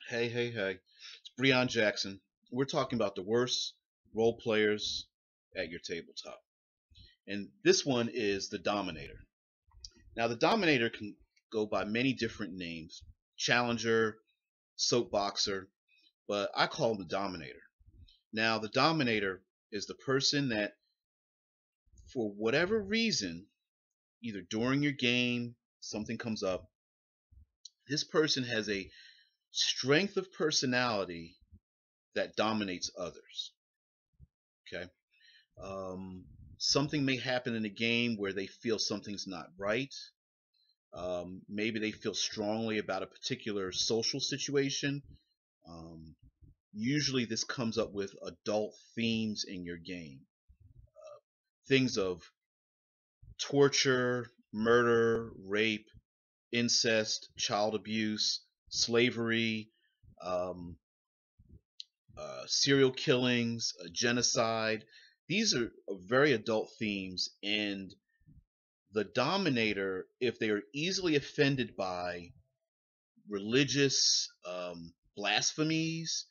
Hey. It's Breon Jackson. We're talking about the worst role players at your tabletop. And this one is the Dominator. Now, the Dominator can go by many different names: Challenger, Soapboxer, but I call him the Dominator. Now, the Dominator is the person that, for whatever reason, either during your game, something comes up, this person has a strength of personality that dominates others. Okay. Something may happen in a game where they feel something's not right. Maybe they feel strongly about a particular social situation. Um, Usually, this comes up with adult themes in your game. Things of torture, murder, rape, incest, child abuse, slavery, um, serial killings, genocide. These are very adult themes, and the Dominator, if they are easily offended by religious blasphemies,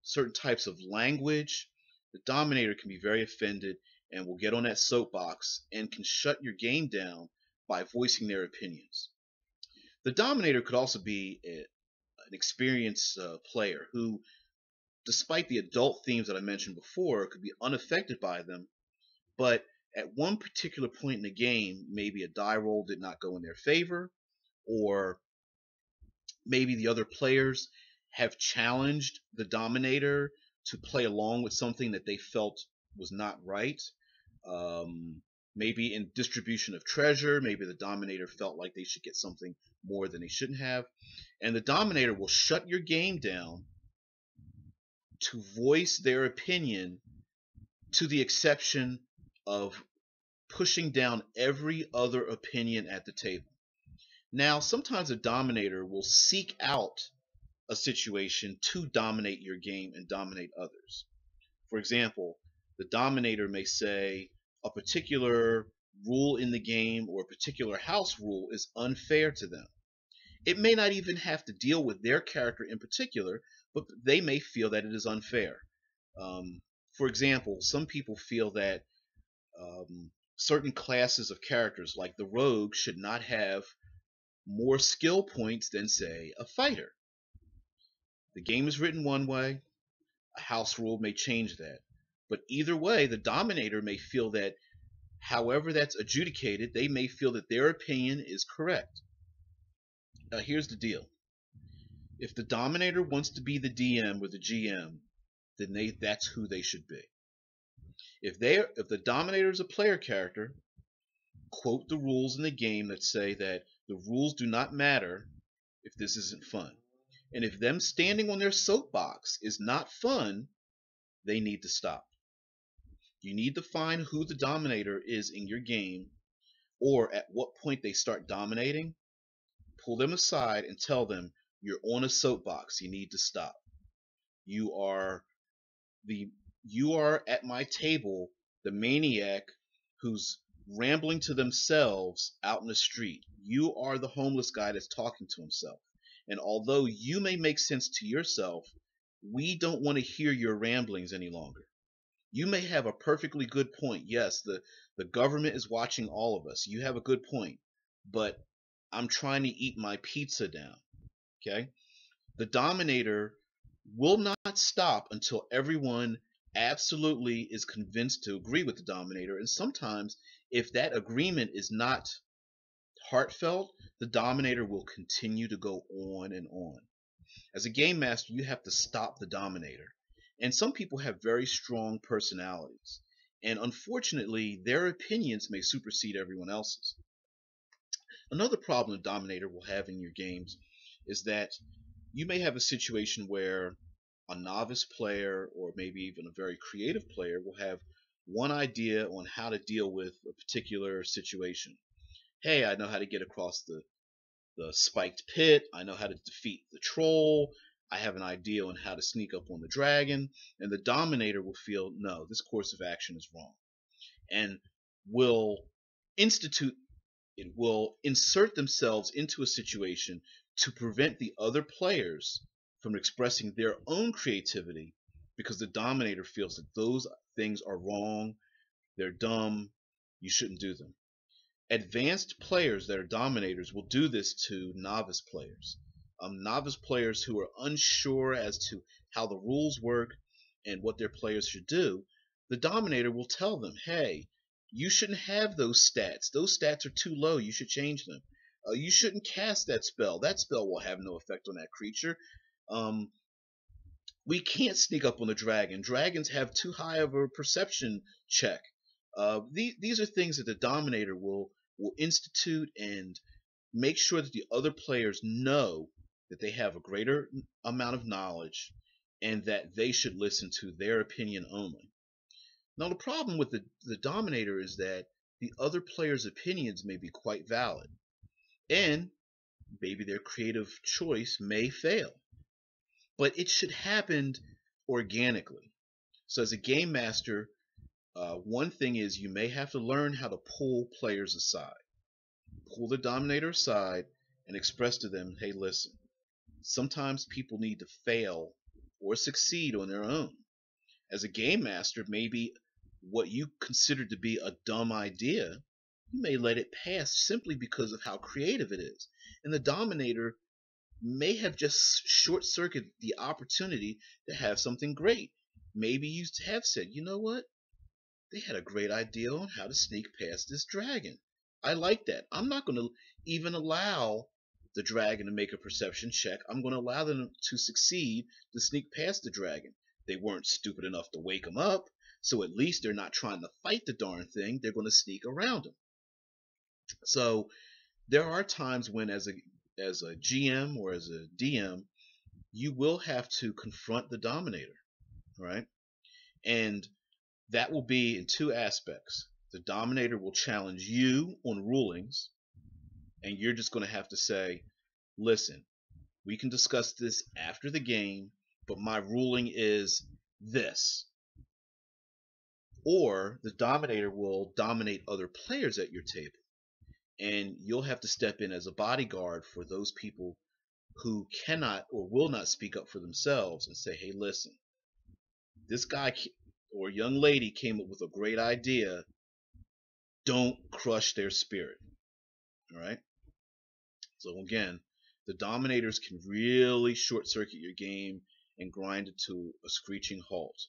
certain types of language, the Dominator can be very offended and will get on that soapbox and can shut your game down by voicing their opinions. The Dominator could also be an experienced player who, despite the adult themes that I mentioned before, could be unaffected by them, but at one particular point in the game, maybe a die roll did not go in their favor, or maybe the other players have challenged the Dominator to play along with something that they felt was not right. Um, Maybe in distribution of treasure, maybe the Dominator felt like they should get something more than they shouldn't have. And the Dominator will shut your game down to voice their opinion, to the exception of pushing down every other opinion at the table. Now, sometimes a Dominator will seek out a situation to dominate your game and dominate others. For example, the Dominator may say a particular rule in the game or a particular house rule is unfair to them. It may not even have to deal with their character in particular, but they may feel that it is unfair. For example, some people feel that certain classes of characters, like the rogue, should not have more skill points than, say, a fighter. The game is written one way, a house rule may change that. But either way, the Dominator may feel that, however that's adjudicated, they may feel that their opinion is correct. Now, here's the deal. If the Dominator wants to be the DM or the GM, then that's who they should be. If the Dominator is a player character, quote the rules in the game that say that the rules do not matter if this isn't fun. And if them standing on their soapbox is not fun, they need to stop. You need to find who the Dominator is in your game, or at what point they start dominating. Pull them aside and tell them, you're on a soapbox, you need to stop. You are at my table the maniac who's rambling to themselves out in the street. You are the homeless guy that's talking to himself. And although you may make sense to yourself, we don't want to hear your ramblings any longer. You may have a perfectly good point. Yes, the government is watching all of us. You have a good point. But I'm trying to eat my pizza down. Okay? The Dominator will not stop until everyone absolutely is convinced to agree with the Dominator. And sometimes, if that agreement is not heartfelt, the Dominator will continue to go on and on. As a game master, you have to stop the Dominator. And some people have very strong personalities. And unfortunately, their opinions may supersede everyone else's. Another problem a Dominator will have in your games is that you may have a situation where a novice player, or maybe even a very creative player, will have one idea on how to deal with a particular situation. Hey, I know how to get across the spiked pit. I know how to defeat the troll. I have an idea on how to sneak up on the dragon. And the Dominator will feel, no, this course of action is wrong. And will insert themselves into a situation to prevent the other players from expressing their own creativity, because the Dominator feels that those things are wrong, they're dumb, you shouldn't do them. Advanced players that are Dominators will do this to novice players. Novice players who are unsure as to how the rules work and what their players should do, the Dominator will tell them, hey, you shouldn't have those stats. Those stats are too low. You should change them. You shouldn't cast that spell. That spell will have no effect on that creature. Um, we can't sneak up on the dragon. Dragons have too high of a perception check. These are things that the Dominator will institute and make sure that the other players know that they have a greater amount of knowledge and that they should listen to their opinion only. Now, the problem with the Dominator is that the other players' opinions may be quite valid, and maybe their creative choice may fail. But it should happen organically. So, as a game master, one thing is you may have to learn how to pull players aside. Pull the Dominator aside and express to them, hey, listen, sometimes people need to fail or succeed on their own. As a game master, maybe what you consider to be a dumb idea, you may let it pass simply because of how creative it is. And the Dominator may have just short circuited the opportunity to have something great. Maybe you have said, you know what? They had a great idea on how to sneak past this dragon. I like that. I'm not going to even allow the dragon to make a perception check. I'm going to allow them to succeed to sneak past the dragon. They weren't stupid enough to wake him up, so at least they're not trying to fight the darn thing. They're going to sneak around him. So there are times when, as a GM or as a DM, you will have to confront the Dominator, right? And that will be in two aspects. The Dominator will challenge you on rulings, and you're just going to have to say, listen, we can discuss this after the game, but my ruling is this. Or the Dominator will dominate other players at your table, and you'll have to step in as a bodyguard for those people who cannot or will not speak up for themselves and say, hey, listen, this guy or young lady came up with a great idea. Don't crush their spirit. All right. So again, the Dominators can really short circuit your game and grind it to a screeching halt.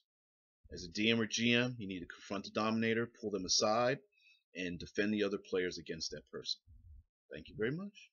As a DM or GM, you need to confront the Dominator, pull them aside, and defend the other players against that person. Thank you very much.